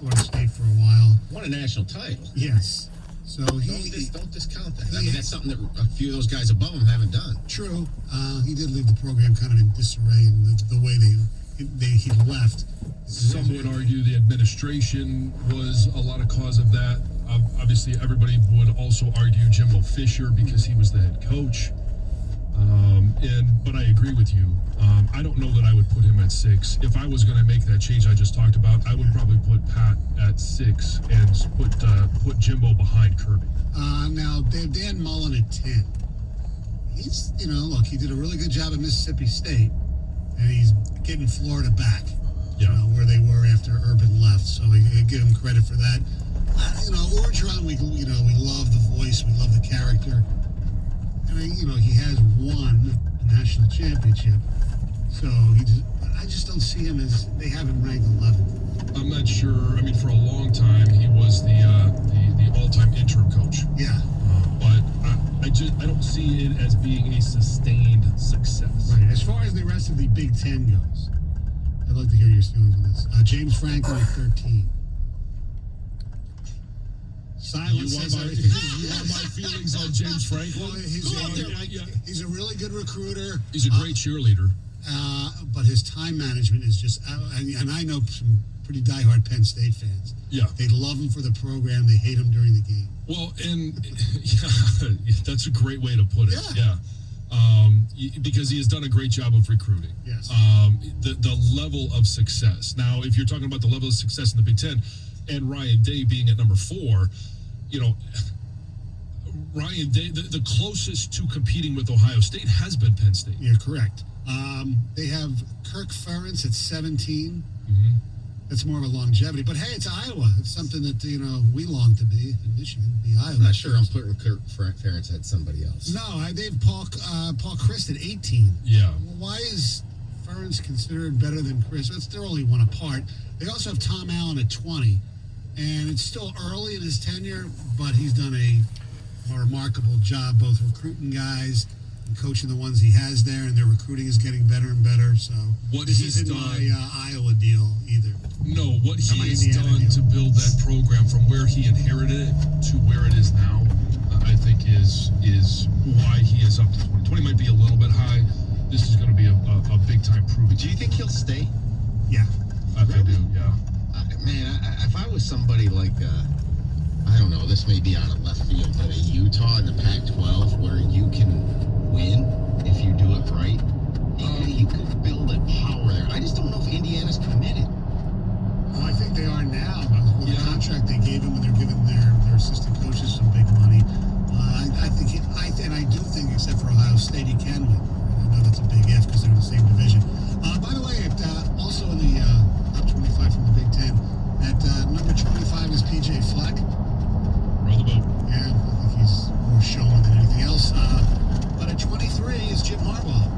Florida State for a while. Won a national title. Yes. So Don't discount that. I mean, that's something that a few of those guys above him haven't done. True. He did leave the program kind of in disarray in the way he left. Some would argue the administration was a lot of cause of that. Obviously, everybody would also argue Jimbo Fisher because he was the head coach. But I agree with you. I don't know that I would put him at 6. If I was going to make that change I just talked about, I would probably put Pat at 6 and put Jimbo behind Kirby. Now, Dan Mullen at 10. He's, look, he did a really good job at Mississippi State, and he's getting Florida back. Yeah. Where they were after Urban left, so I give him credit for that. Orgeron, we love the voice, we love the character, and he has won a national championship, so I just don't see him as they have him ranked 11th. I'm not sure. I mean, for a long time, he was the all-time interim coach. Yeah. But I don't see it as being a sustained success. Right. As far as the rest of the Big Ten goes, I'd like to hear your feelings on this. James Franklin at 13. Silence says everything. You want my feelings on James Franklin? He's a really good recruiter. He's a great cheerleader. But his time management is just, and I know some pretty diehard Penn State fans. Yeah. They love him for the program. They hate him during the game. Well, and that's a great way to put it. Yeah. Because he has done a great job of recruiting. Yes. The level of success. Now, if you're talking about the level of success in the Big Ten, and Ryan Day being at number 4, Ryan Day, the closest to competing with Ohio State has been Penn State. You're correct. They have Kirk Ferentz at 17. Mm-hmm. That's more of a longevity. But hey, it's Iowa. It's something that, we long to be in Michigan, be Iowa. I'm not sure I'm putting Kirk Ferentz at somebody else. No, they have Paul Christ at 18. Yeah. Well, why is Ferentz considered better than Chris? They're only one apart. They also have Tom Allen at 20. And it's still early in his tenure, but he's done a remarkable job both recruiting guys and coaching the ones he has there, and their recruiting is getting better and better. So this isn't my Iowa deal either. No, what he has done to build that program from where he inherited it to where it is now, I think is why he is up to 20. 20 might be a little bit high. This is going to be a big time proving. Do you think he'll stay? Yeah. I do, yeah. Man, if I was somebody like, I don't know, this may be out of left field, but a Utah in the Pac-12 where you can win if you do it right, you could build a power there. I just don't know if Indiana's committed. Well, I think they are now. With the contract they gave him, and they're giving their assistant coaches some big money. I do think, except for Ohio State, he can win. I know that's a big if because they're in the same division. By the way, also in the top 25 from the Big Ten, at number 25 is PJ Fleck. Row the boat. Yeah, I think he's more showman than anything else. But at 23 is Jim Harbaugh.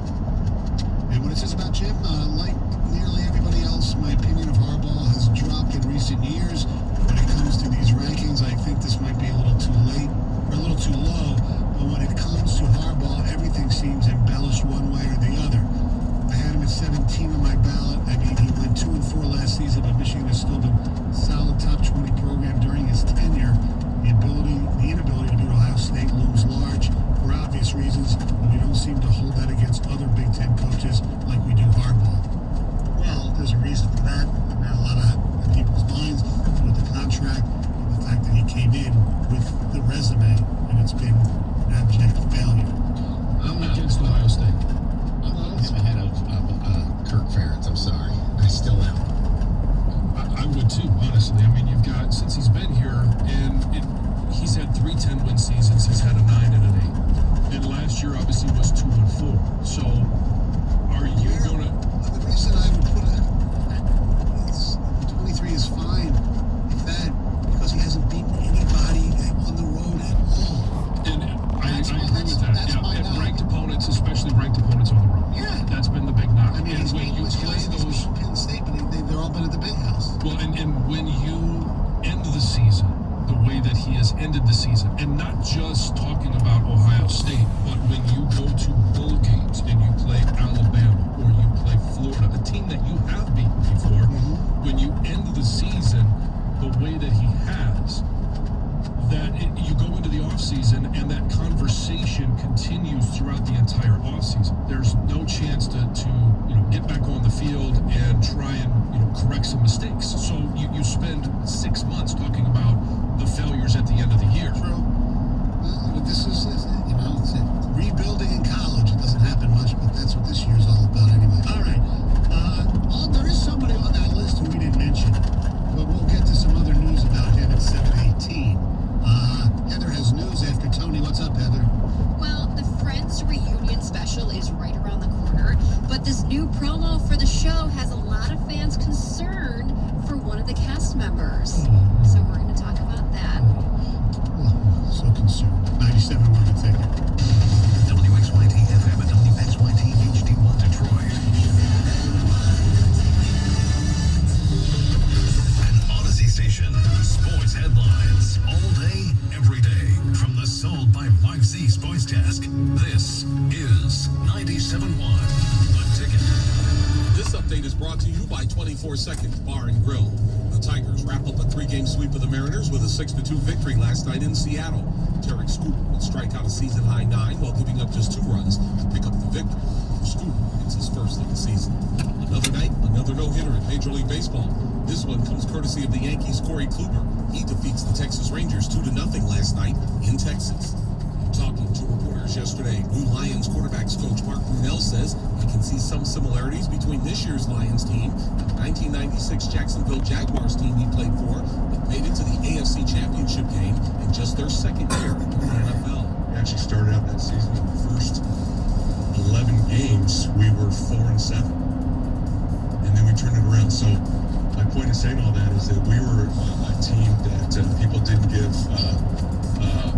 And what it says about Jim, like nearly everybody else, my opinion of Harbaugh has dropped in recent years. When it comes to these rankings, I think this might be a little too late or a little too low. But when it comes to Harbaugh, everything seems embellished one way or the other. I had him at 17 on my ballot. I mean, he went 2-4 last season, but Michigan has still been a solid top 20 program during his tenure. The inability to beat Ohio State looms large for obvious reasons, but we don't seem to hold that against other Big Ten coaches like we do Harbaugh. Well, there's a reason for that. Not a lot of people's minds with the contract and the fact that he came in with the resume, and it's been an abject failure. I'm against Ohio State. I'm ahead of Kirk Ferentz. I'm sorry. I still am. I would too, honestly. I mean, you've got, since he's been here, and he's had 3 10-win seasons. He's had a 9 and an 8. And last year, obviously, was 2-4. So, are you going to... The reason I would put it, 23 is fine, if that, because he hasn't beaten anybody on the road at all. And I agree with that. And ranked opponents, especially ranked opponents on the road. Yeah. That's been the big knock. I mean, and when you play those... Penn State, but they've all been at the big house. Well, and when you end the season the way that he has ended the season, and not just talking about Ohio State, but when you go to bowl games and you play Alabama or you play Florida, a team that you have beaten before, when you end the season situation continues throughout the entire offseason. There's no chance to get back on the field and try and correct some mistakes. So you spend 6 months talking about the failures at the end of the year. True. This is it's rebuilding in college. It doesn't happen much, but that's what this year's all about anyway. All right. There is somebody on that list who we didn't mention, but we'll get to some other news about him at 7:18. Heather has news after Tony. What's up, Heather? Well, the Friends reunion special is right around the corner, but this new promo for the show has a lot of fans concerned for one of the cast members. So we're going to talk about that. So concerned. 97.1 The Ticket. WXYT FM and WXYT HD1 Detroit. An Odyssey station. Sports headlines all day, every day. From the Sold by Mike Z Sports Desk. This is 97.1 The Ticket. This update is brought to you by 24 Seconds Bar and Grill. The Tigers wrap up a 3-game sweep of the Mariners with a 6-2 victory last night in Seattle. Tarek Skubal would strike out a season-high 9 while giving up just 2 runs to pick up the victory. For Skubal, it's his first of the season. Another night, another no-hitter in Major League Baseball. This one comes courtesy of the Yankees' Corey Kluber. He defeats the Texas Rangers 2-0 last night in Texas. Talking to reporters yesterday, new Lions quarterbacks coach Mark Brunell says he can see some similarities between this year's Lions team and the 1996 Jacksonville Jaguars team he played for that made it to the AFC Championship game in just their second year in the NFL. We actually started out that season in the first 11 games, we were 4-7. And then we turned it around. So my point in saying all that is that we were a team that people didn't give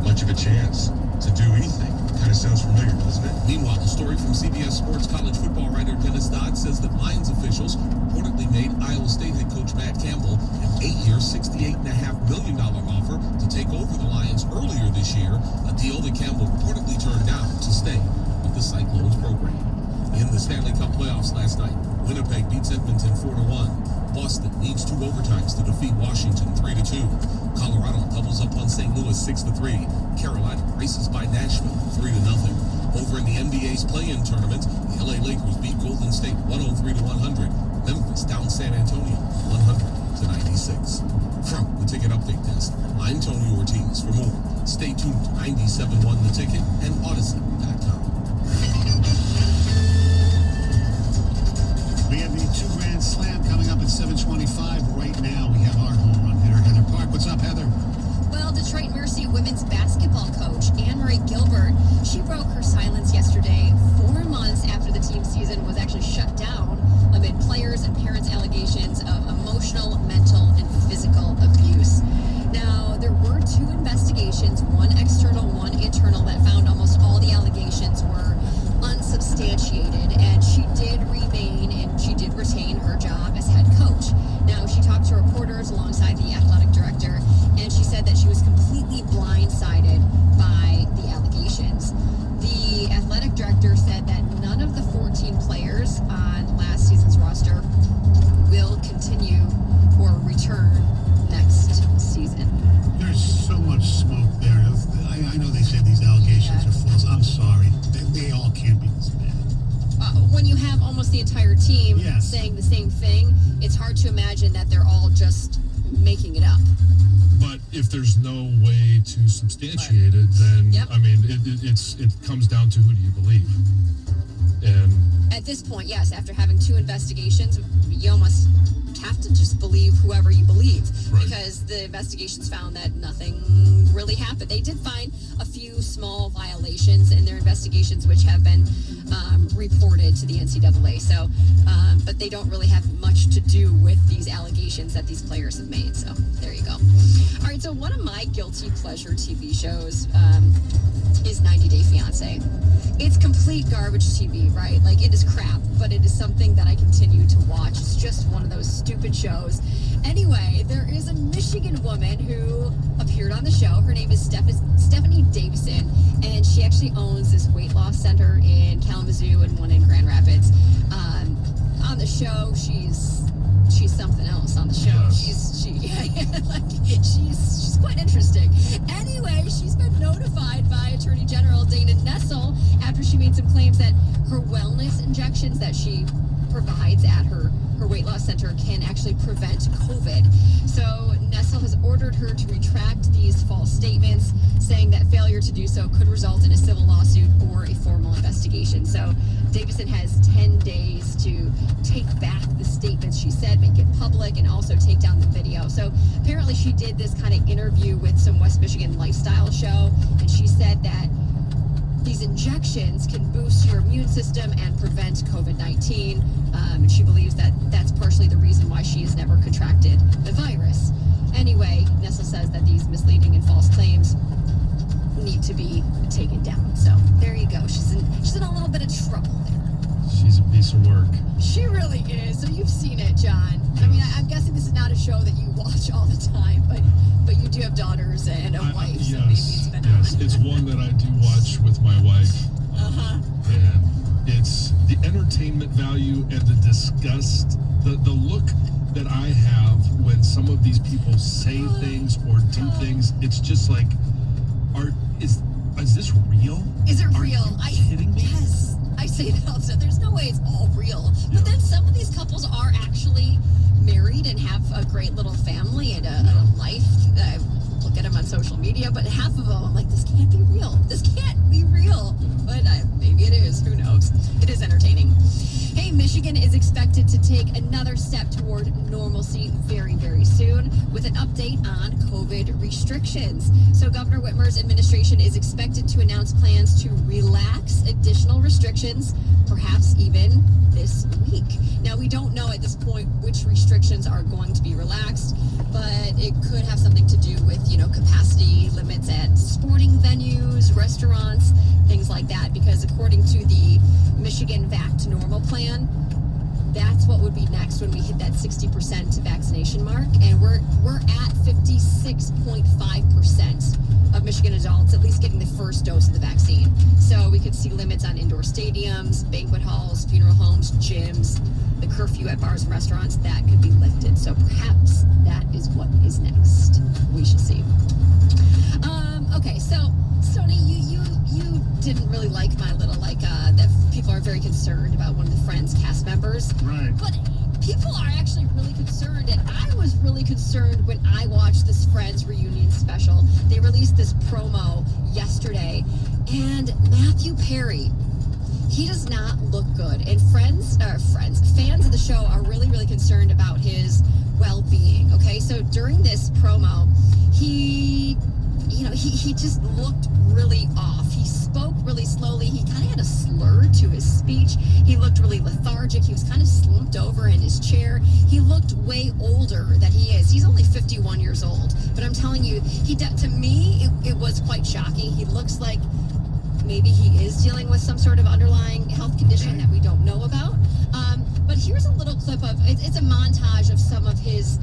much of a chance to do anything. Kind of sounds familiar, doesn't it? Meanwhile, a story from CBS Sports college football writer Dennis Dodd says that Lions officials reportedly made Iowa State head coach Matt Campbell an 8-year, $68.5 million offer to take over the Lions earlier this year, a deal that Campbell reportedly turned down to stay with the Cyclones program. In the Stanley Cup playoffs last night, Winnipeg beats Edmonton 4-1. Boston needs 2 overtimes to defeat Washington 3-2. Colorado doubles up on St. Louis 6-3. Carolina races by Nashville 3-0. Over in the NBA's play-in tournament, the LA Lakers beat Golden State 103-100. Memphis down San Antonio 100-96. From the Ticket Update Desk, I'm Tony Ortiz. For more, stay tuned to 97.1 The Ticket and Odyssey.com. We have the 2 Grand Slam coming up at 7:25. Right now, we have our home run hitter, Heather Park. What's up, Heather? Well, Detroit Mercy women's basketball coach Anne-Marie Gilbert, she broke her silence yesterday, 4 months after the team season was actually shut down amid players' and parents' allegations of emotional, mental, and physical abuse. Now, there were 2 investigations, one external, one internal, that found almost all the allegations were unsubstantiated, and she did retain her job as head coach. Now, she talked to reporters alongside the athletic director, and she said that she was completely blindsided by the allegations. The athletic director said that none of the 14 players on last season's roster will continue or return next season. There's so much smoke there. I know they said these allegations are false. I'm sorry. They all can't be this bad. When you have almost the entire team Yes. saying the same thing, it's hard to imagine that they're all just making it up. But if there's no way to substantiate it, then Yep. I mean, it comes down to who do you believe? And At this point, yes, after having 2 investigations, you almost have to just believe whoever you believe, Right. because the investigations found that nothing really happened. They did find a few small violations in their investigations, which have been reported to the NCAA. So, but they don't really have much to do with these allegations that these players have made. So there you go. All right, so one of my guilty pleasure TV shows is 90 Day Fiancé. It's complete garbage TV, right? Like, it is crap, but it is something that I continue to watch. It's just one of those stupid shows. Anyway, there is a Michigan woman who appeared on the show. Her name is Stephanie Davison, and she actually owns this weight loss center in Kalamazoo and one in Grand Rapids. On the show, she's something else on the show. Yes. Like, she's quite interesting. Anyway, she's been notified by Attorney General Dana Nessel after she made some claims that her wellness injections that she provides at her weight loss center can actually prevent COVID. So Nessel has ordered her to retract these false statements, saying that failure to do so could result in a civil lawsuit or a formal investigation. So Davison has 10 days to take back the statements she said, make it public, and also take down the video. So apparently she did this kind of interview with some West Michigan lifestyle show, and she said that these injections can boost your immune system and prevent COVID-19. And she believes that that's partially the reason why she has never contracted the virus. Anyway, Nessel says that these misleading and false claims need to be taken down. So there you go. She's in a little bit of trouble there. She's a piece of work. She really is. So you've seen it, John. I mean, I'm gussing this is not a show that you watch all the time, but you do have daughters and a wife, so maybe it's been yes. on. It's one that I do watch with my wife. And it's the entertainment value and the disgust, the look that I have when some of these people say things or do things. It's just like, is this real? Is it Are real? you kidding me? Yes. I say that all the time. There's no way it's all real. Yeah. But then some of these couples are actually married and have a great little family and a life. I look at them on social media, but half of them, I'm like, this can't be real. This can't be real. But maybe it is. Who knows? It is entertaining. Hey, Michigan is expected to take another step toward normalcy very, very soon with an update on COVID restrictions. So Governor Whitmer's administration is expected to announce plans to relax additional restrictions, perhaps even this week. Now, we don't know at this point which restrictions are going to be relaxed, but it could have something to do with, capacity limits at sporting venues, restaurants, things like that, because according to the Michigan Vac to Normal plan, that's what would be next when we hit that 60% vaccination mark, and we're at 56.5% of Michigan adults at least getting the first dose of the vaccine. So we could see limits on indoor stadiums, banquet halls, funeral homes, gyms, the curfew at bars and restaurants, that could be lifted. So perhaps that is what is next. We shall see. Okay, so Stoney, you didn't really like my little that people are very concerned about one of the Friends cast members. Right. But people are actually really concerned, and I was really concerned when I watched this Friends reunion special. They released this promo yesterday, and Matthew Perry, he does not look good. And fans of the show are really, really concerned about his well-being. Okay, so during this promo, he just looked really off. He spoke really slowly. He kind of had a slur to his speech. He looked really lethargic. He was kind of slumped over in his chair. He looked way older than he is. He's only 51 years old. But I'm telling you, to me, it was quite shocking. He looks like maybe he is dealing with some sort of underlying health condition that we don't know about. But here's a little clip of, it's a montage of some of his,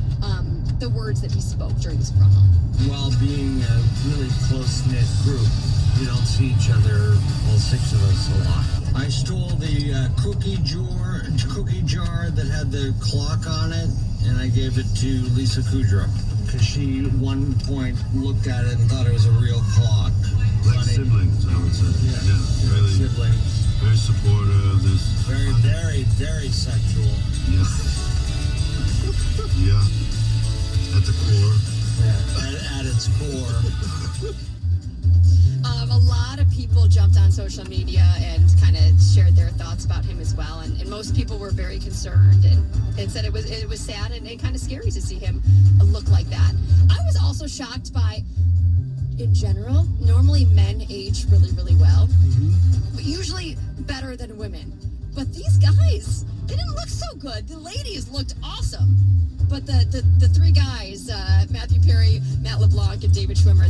the words that he spoke during this promo. While being a really close-knit group, we don't see each other, all six of us, a lot. I stole the cookie jar that had the clock on it, and I gave it to Lisa Kudrow, because she at one point looked at it and thought it was a real clock. Like siblings, I would say. Yeah, really, siblings. very supportive. Very, very, very sexual. Yeah. Yeah. At the core. Yeah, at its core. A lot of people jumped on social media and kind of shared their thoughts about him as well, and most people were very concerned and said it was sad and kind of scary to see him look like that. I was also shocked by, in general, normally men age really, really well, but usually better than women. But these guys, they didn't look so good. The ladies looked awesome. But the three guys, Matthew Perry, Matt LeBlanc, and David Schwimmer,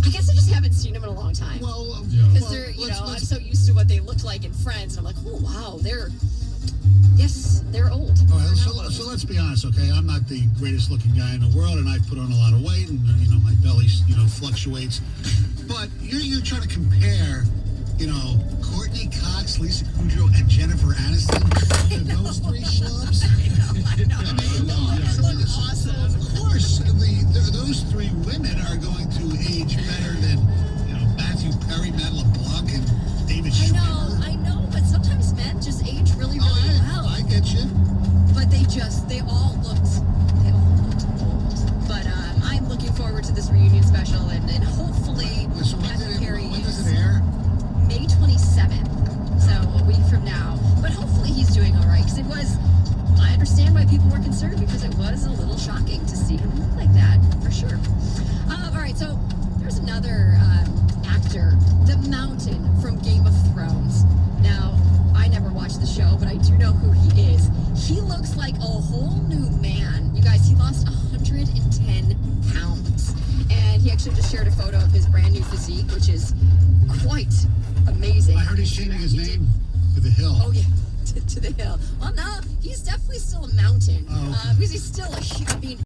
I guess I just haven't seen them in a long time. Well, Because they're, I'm so used to what they looked like in Friends, and I'm like, oh, wow, they're old. All right, so let's be honest, okay? I'm not the greatest looking guy in the world, and I put on a lot of weight, and my belly, fluctuates. But you're trying to compare, Courtney Cox, Lisa Kudrow, and Jennifer Aniston to those three schlubs. I know. They look awesome. Of course, the those three women are going to age better than, Matthew Perry, Matt LeBlanc, and David Schwimmer. I know, but sometimes men just age really, really well. I get you. But they all looked old. But I'm looking forward to this reunion special, and hopefully So Matthew Perry when does is it air? May 27th, so a week from now. But hopefully he's doing all right, because I understand why people were concerned, because it was a little shocking to see him look like that, for sure. All right, so there's another actor, the Mountain from Game of Thrones. Now, I never watched the show, but I do know who he is. He looks like a whole new man. You guys, he lost 110 pounds. And he actually just shared a photo of his brand new physique, which is quite amazing. I heard he's changing his name to The Hill. Oh, yeah, to The Hill. Well, no, he's definitely still a mountain. Oh, okay. Because he's still a huge,